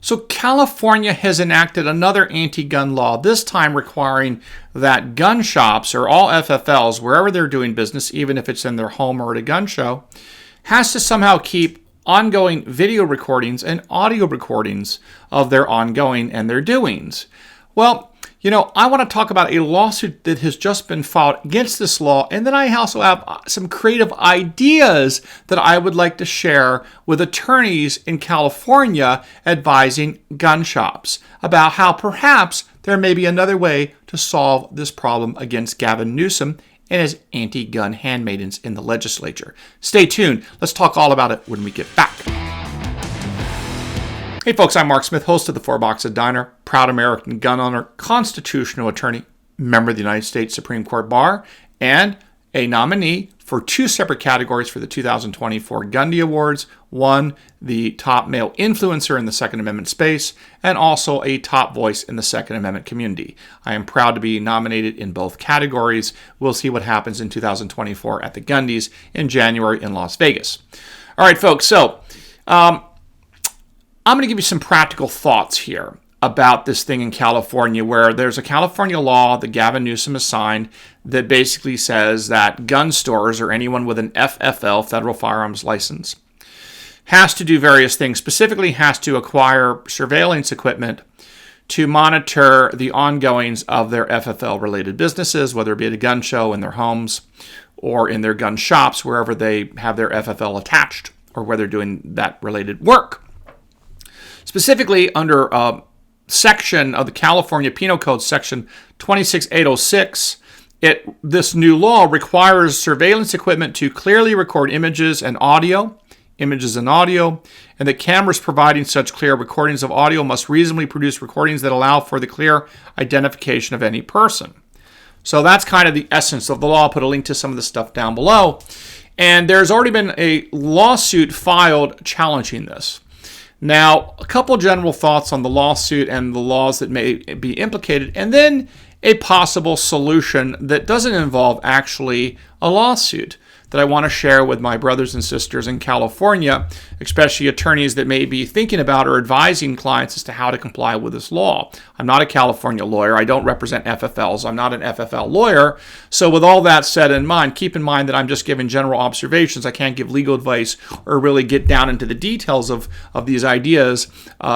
So California has enacted another anti-gun law, this time requiring that gun shops or all FFLs, wherever they're doing business, even if it's in their home or at a gun show, has to somehow keep ongoing video recordings and audio recordings of their ongoing and their doings. Well, I want to talk about a lawsuit that has just been filed against this law, and then I also have some creative ideas that I would like to share with attorneys in California advising gun shops about how perhaps there may be another way to solve this problem against Gavin Newsom and his anti-gun handmaidens in the legislature. Stay tuned. Let's talk all about it when we get back. Hey folks, I'm Mark Smith, host of the Four Boxes Diner, proud American gun owner, constitutional attorney, member of the United States Supreme Court Bar, and a nominee for two separate categories for the 2024 Gundy Awards. One, the top male influencer in the Second Amendment space, and also a top voice in the Second Amendment community. I am proud to be nominated in both categories. We'll see what happens in 2024 at the Gundys in January in Las Vegas. All right, folks, so I'm going to give you some practical thoughts here about this thing in California, where there's a California law that Gavin Newsom has signed that basically says that gun stores or anyone with an FFL, Federal Firearms License, has to do various things, specifically has to acquire surveillance equipment to monitor the ongoings of their FFL-related businesses, whether it be at a gun show, in their homes, or in their gun shops, wherever they have their FFL attached, or where they're doing that related work. Specifically, under a section of the California Penal Code, section 26806, this new law requires surveillance equipment to clearly record images and audio, and the cameras providing such clear recordings of audio must reasonably produce recordings that allow for the clear identification of any person. So that's kind of the essence of the law. I'll put a link to some of the stuff down below. And there's already been a lawsuit filed challenging this. Now, a couple general thoughts on the lawsuit and the laws that may be implicated, and then a possible solution that doesn't involve actually a lawsuit that I want to share with my brothers and sisters in California, especially attorneys that may be thinking about or advising clients as to how to comply with this law. I'm not a California lawyer. I don't represent FFLs. I'm not an FFL lawyer. So with all that said in mind, keep in mind that I'm just giving general observations. I can't give legal advice or really get down into the details of these ideas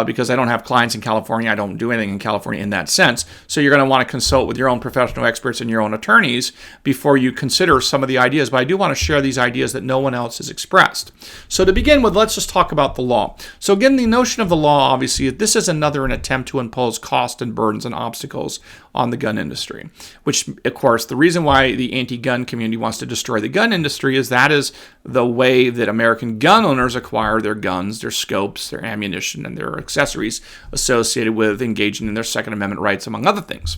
because I don't have clients in California. I don't do anything in California in that sense. So you're going to want to consult with your own professional experts and your own attorneys before you consider some of the ideas. But I do want to share these ideas that no one else has expressed. So to begin with, let's just talk about the law. So again, the notion of the law, obviously, this is an attempt to impose cost and burdens and obstacles on the gun industry, which, of course, the reason why the anti-gun community wants to destroy the gun industry is that is the way that American gun owners acquire their guns, their scopes, their ammunition, and their accessories associated with engaging in their Second Amendment rights, among other things.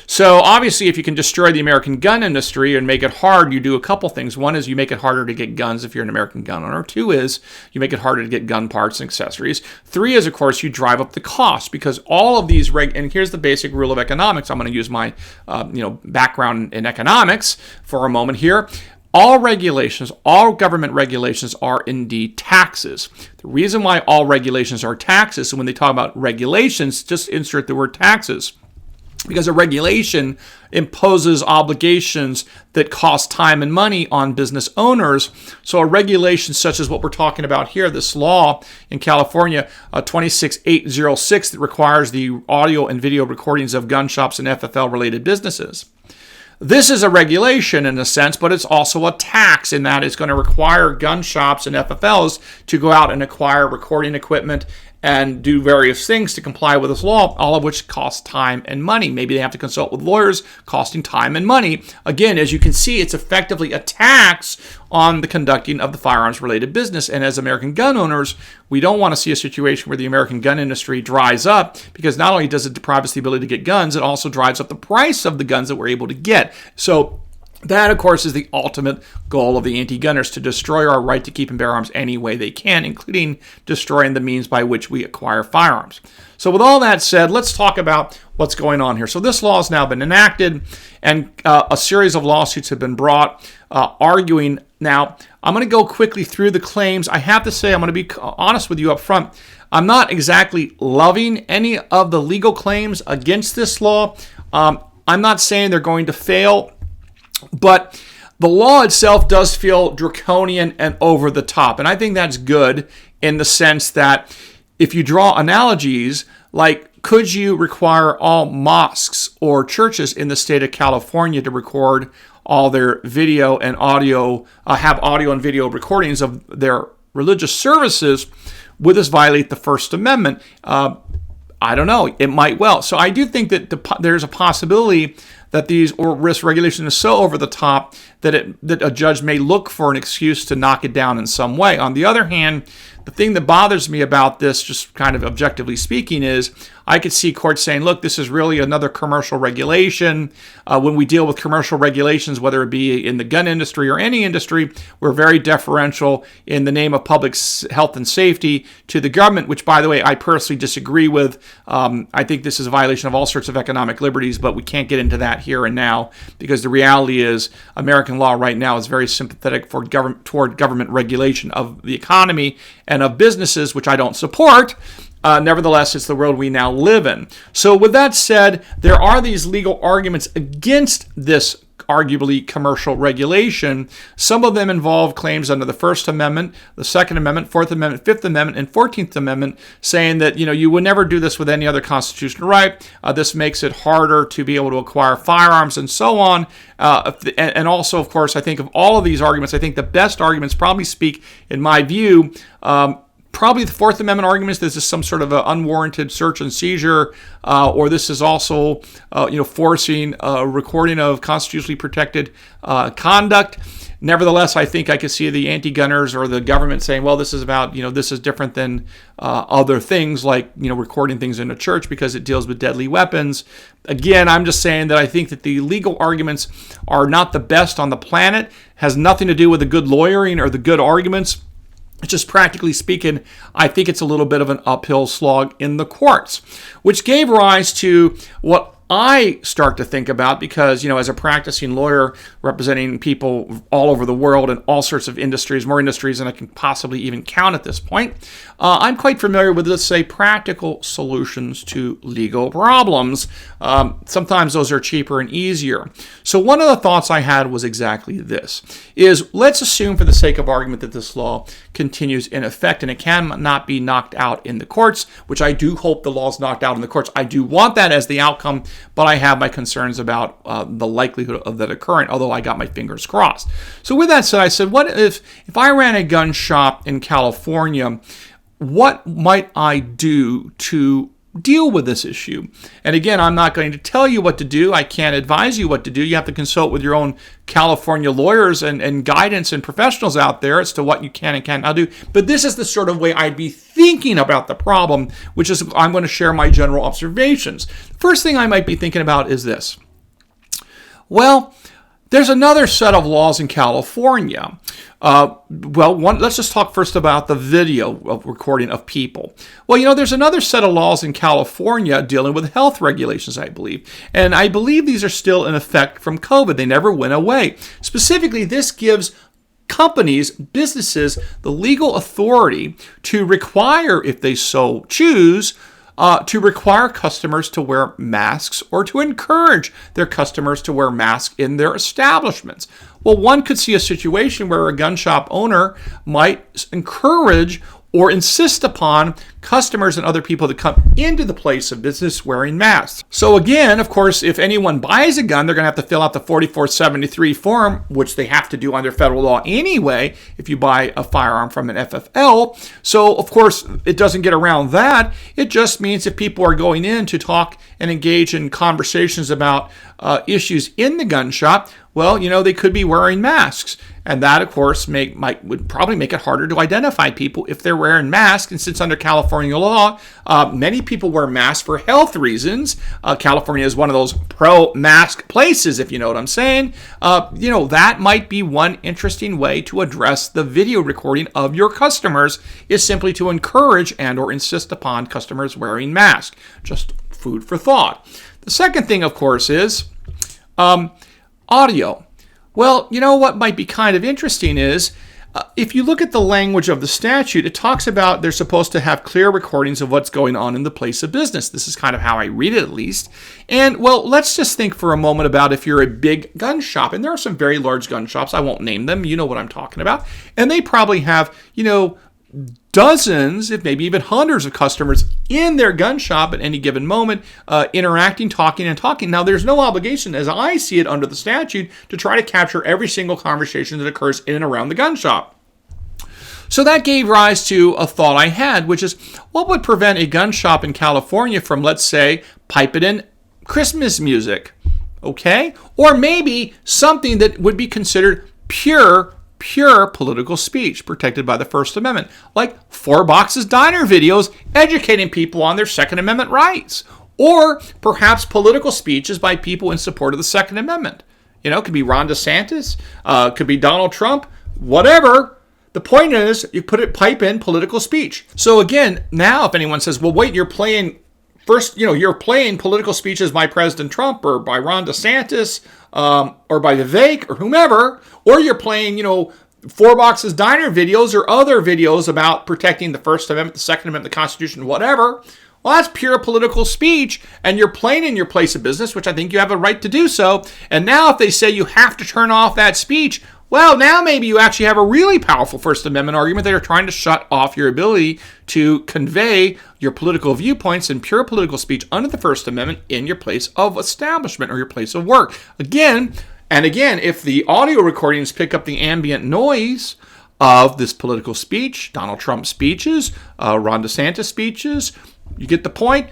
So obviously, if you can destroy the American gun industry and make it hard, you do a couple things. One is you make it harder to get guns if you're an American gun owner. Two is you make it harder to get gun parts and accessories. Three is, of course, you drive up the cost because all of these and here's the basic rule of economics. I'm going to use my background in economics for a moment here. All regulations, all government regulations are indeed taxes. The reason why all regulations are taxes, so when they talk about regulations, just insert the word taxes. Because a regulation imposes obligations that cost time and money on business owners. So a regulation such as what we're talking about here, this law in California, 26806, that requires the audio and video recordings of gun shops and FFL-related businesses. This is a regulation in a sense, but it's also a tax in that it's going to require gun shops and FFLs to go out and acquire recording equipment and do various things to comply with this law, all of which cost time and money. Maybe they have to consult with lawyers, costing time and money. Again, as you can see, it's effectively a tax on the conducting of the firearms-related business. And as American gun owners, we don't want to see a situation where the American gun industry dries up, because not only does it deprive us the ability to get guns, it also drives up the price of the guns that we're able to get. So That, of course, is the ultimate goal of the anti-gunners, to destroy our right to keep and bear arms any way they can, including destroying the means by which we acquire firearms. So with all that said, let's talk about what's going on here. So this law has now been enacted, and a series of lawsuits have been brought arguing. Now, I'm going to go quickly through the claims. I have to say, I'm going to be honest with you up front. I'm not exactly loving any of the legal claims against this law. I'm not saying they're going to fail, but the law itself does feel draconian and over the top. And I think that's good in the sense that if you draw analogies, like could you require all mosques or churches in the state of California to record all their video and audio, have audio and video recordings of their religious services? Would this violate the First Amendment? I don't know. It might well. So I do think that there's a possibility that these risk regulation is so over the top that a judge may look for an excuse to knock it down in some way. On the other hand, the thing that bothers me about this, just kind of objectively speaking, is I could see courts saying, look, this is really another commercial regulation. When we deal with commercial regulations, whether it be in the gun industry or any industry, we're very deferential in the name of public health and safety to the government, which, by the way, I personally disagree with. I think this is a violation of all sorts of economic liberties, but we can't get into that here and now, because the reality is American law right now is very sympathetic toward government regulation of the economy and of businesses, which I don't support. Nevertheless, it's the world we now live in. So with that said, there are these legal arguments against this arguably commercial regulation. Some of them involve claims under the First Amendment, the Second Amendment, Fourth Amendment, Fifth Amendment, and 14th Amendment, saying that, you would never do this with any other constitutional right. This makes it harder to be able to acquire firearms and so on. And also, of course, I think of all of these arguments, I think the best arguments probably speak, in my view, probably the Fourth Amendment arguments. This is some sort of an unwarranted search and seizure, or this is also, forcing a recording of constitutionally protected conduct. Nevertheless, I think I could see the anti-gunners or the government saying, well, this is about, this is different than other things like, recording things in a church because it deals with deadly weapons. Again, I'm just saying that I think that the legal arguments are not the best on the planet, has nothing to do with the good lawyering or the good arguments. It's just practically speaking, I think it's a little bit of an uphill slog in the courts, which gave rise to what I start to think about because, as a practicing lawyer representing people all over the world in all sorts of industries, more industries than I can possibly even count at this point, I'm quite familiar with, let's say, practical solutions to legal problems. Sometimes those are cheaper and easier. So one of the thoughts I had was exactly this, is let's assume for the sake of argument that this law continues in effect and it cannot be knocked out in the courts, which I do hope the law is knocked out in the courts. I do want that as the outcome, but I have my concerns about the likelihood of that occurring, although I got my fingers crossed. So with that said, I said, what if I ran a gun shop in California, what might I do to deal with this issue? And again, I'm not going to tell you what to do. I can't advise you what to do. You have to consult with your own California lawyers and guidance and professionals out there as to what you can and cannot do. But this is the sort of way I'd be thinking about the problem, which is I'm going to share my general observations. The first thing I might be thinking about is this. Well, there's another set of laws in California. Let's just talk first about the video of recording of people. Well, there's another set of laws in California dealing with health regulations, I believe. And I believe these are still in effect from COVID. They never went away. Specifically, this gives companies, businesses, the legal authority to require, if they so choose, to require customers to wear masks or to encourage their customers to wear masks in their establishments. Well, one could see a situation where a gun shop owner might encourage or insist upon customers and other people that come into the place of business wearing masks. So again, of course, if anyone buys a gun, they're going to have to fill out the 4473 form, which they have to do under federal law anyway if you buy a firearm from an FFL. So, of course, it doesn't get around that. It just means if people are going in to talk and engage in conversations about issues in the gun shop, well, they could be wearing masks. And that, of course, would probably make it harder to identify people if they're wearing masks. And since under California law, many people wear masks for health reasons. California is one of those pro-mask places, if you know what I'm saying. That might be one interesting way to address the video recording of your customers, is simply to encourage and or insist upon customers wearing masks. Just food for thought. The second thing, of course, is audio. Well, what might be kind of interesting is if you look at the language of the statute, it talks about they're supposed to have clear recordings of what's going on in the place of business. This is kind of how I read it, at least. And, well, let's just think for a moment about if you're a big gun shop. And there are some very large gun shops. I won't name them. You know what I'm talking about. And they probably have, dozens, if maybe even hundreds of customers in their gun shop at any given moment, interacting, talking. Now, there's no obligation, as I see it under the statute, to try to capture every single conversation that occurs in and around the gun shop. So that gave rise to a thought I had, which is, what would prevent a gun shop in California from, let's say, piping in Christmas music? Okay? Or maybe something that would be considered pure political speech protected by the First Amendment, like Four Boxes Diner videos educating people on their Second Amendment rights, or perhaps political speeches by people in support of the Second Amendment. It could be Ron DeSantis, could be Donald Trump, whatever. The point is, you pipe in political speech. So again, now if anyone says, well, wait, you're playing political speeches by President Trump or by Ron DeSantis or by Vivek or whomever, or you're playing, Four Boxes Diner videos or other videos about protecting the First Amendment, the Second Amendment, the Constitution, whatever. Well, that's pure political speech, and you're playing in your place of business, which I think you have a right to do so. And now if they say you have to turn off that speech, well, now maybe you actually have a really powerful First Amendment argument that are trying to shut off your ability to convey your political viewpoints and pure political speech under the First Amendment in your place of establishment or your place of work. Again, if the audio recordings pick up the ambient noise of this political speech, Donald Trump speeches, Ron DeSantis speeches, you get the point.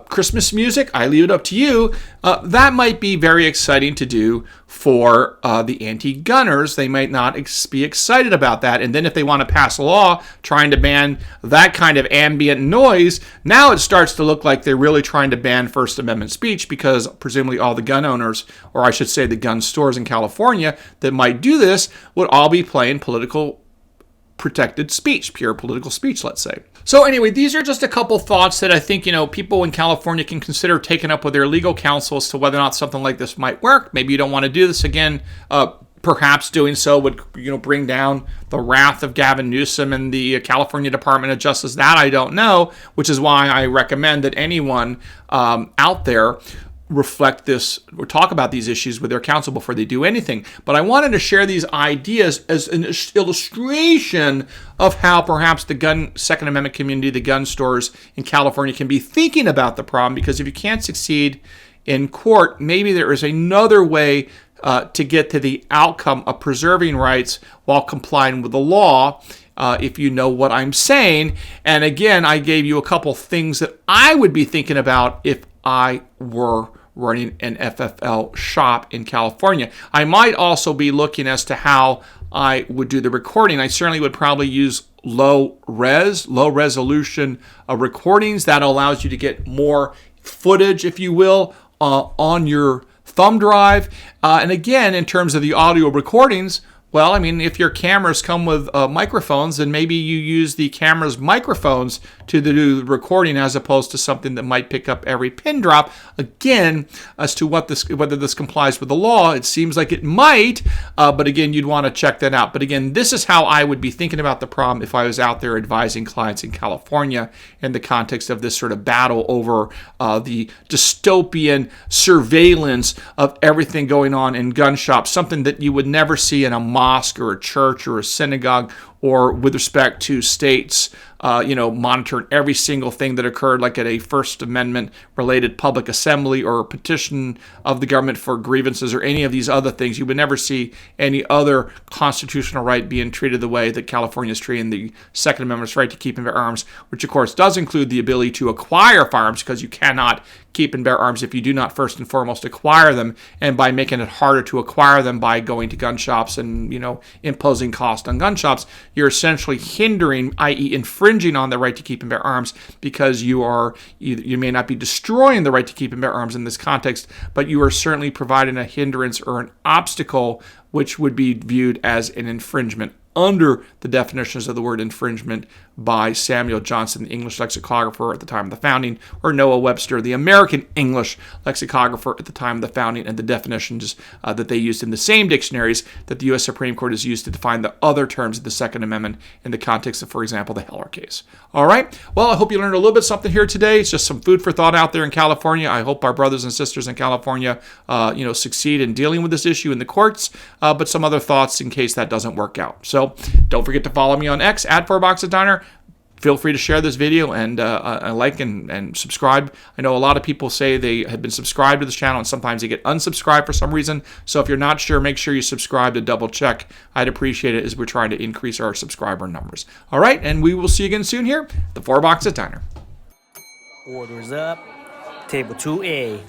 Christmas music, I leave it up to you. That might be very exciting to do for the anti-gunners. They might not be excited about that. And then if they want to pass a law trying to ban that kind of ambient noise, now it starts to look like they're really trying to ban First Amendment speech, because presumably all the gun owners, or I should say the gun stores in California that might do this, would all be playing political protected speech, pure political speech, let's say. So anyway, these are just a couple thoughts that I think, people in California can consider taking up with their legal counsel as to whether or not something like this might work. Maybe you don't want to do this again. Perhaps doing so would, bring down the wrath of Gavin Newsom and the California Department of Justice. That I don't know, which is why I recommend that anyone out there reflect this or talk about these issues with their counsel before they do anything. But I wanted to share these ideas as an illustration of how perhaps the Second Amendment community, the gun stores in California, can be thinking about the problem, because if you can't succeed in court, maybe there is another way to get to the outcome of preserving rights while complying with the law, if you know what I'm saying. And again, I gave you a couple things that I would be thinking about if I were running an FFL shop in California. I might also be looking as to how I would do the recording. I certainly would probably use low resolution recordings. That allows you to get more footage, if you will, on your thumb drive. And again, in terms of the audio recordings, well, if your cameras come with microphones, then maybe you use the camera's microphones to do the recording as opposed to something that might pick up every pin drop. Again, as to whether this complies with the law, it seems like it might, but again, you'd want to check that out. But again, this is how I would be thinking about the problem if I was out there advising clients in California in the context of this sort of battle over the dystopian surveillance of everything going on in gun shops, something that you would never see in a mosque or a church or a synagogue or with respect to states, monitoring every single thing that occurred, like at a First Amendment related public assembly or petition of the government for grievances or any of these other things. You would never see any other constitutional right being treated the way that California is treating the Second Amendment's right to keep and bear arms, which of course does include the ability to acquire firearms, because you cannot keep and bear arms if you do not first and foremost acquire them. And by making it harder to acquire them by going to gun shops and imposing cost on gun shops, you're essentially hindering, i.e. infringing on the right to keep and bear arms, because you may not be destroying the right to keep and bear arms in this context, but you are certainly providing a hindrance or an obstacle which would be viewed as an infringement under the definitions of the word infringement by Samuel Johnson, the English lexicographer at the time of the founding, or Noah Webster, the American English lexicographer at the time of the founding, and the definitions that they used in the same dictionaries that the U.S. Supreme Court has used to define the other terms of the Second Amendment in the context of, for example, the Heller case. All right. Well, I hope you learned a little bit something here today. It's just some food for thought out there in California. I hope our brothers and sisters in California, succeed in dealing with this issue in the courts, but some other thoughts in case that doesn't work out. So don't forget to follow me on X at 4boxesdiner. Feel free to share this video and like and subscribe. I know a lot of people say they have been subscribed to this channel, and sometimes they get unsubscribed for some reason. So if you're not sure, make sure you subscribe to double check. I'd appreciate it, as we're trying to increase our subscriber numbers. All right, and we will see you again soon here at the 4 Boxes Diner. Orders up. Table 2A.